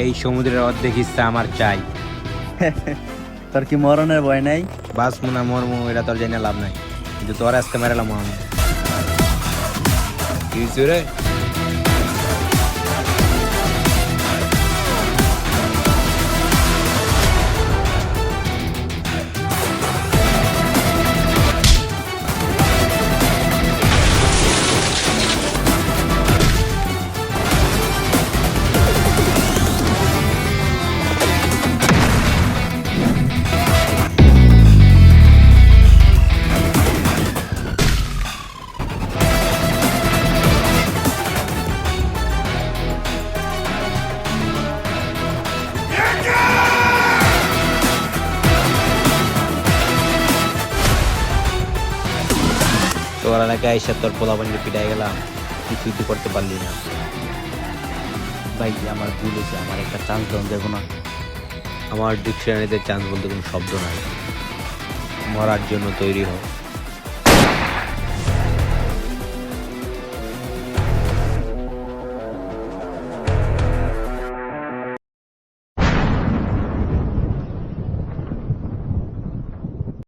এই সমুদ্রের অর্ধেক ইচ্ছা আমার চাই। তোর কি মরণের ভয় নাই? বাস মুনা মরমু এটা তোর জানি লাভ নাই, কিন্তু তোর আজকে মেরালাম আমি। কি হইছে রে? তোর এলাকায় এসে তোর পোলাপানিকে পিটাই গেলাম, কিছুই তুই করতে পারলি না। ভাই আমার ভুল হয়েছে, আমার একটা চান্স দেন দেবো না? আমার ডিকশনারিতে চান্স বলতে কোনো শব্দ নাই। মরার জন্য তৈরি হোক।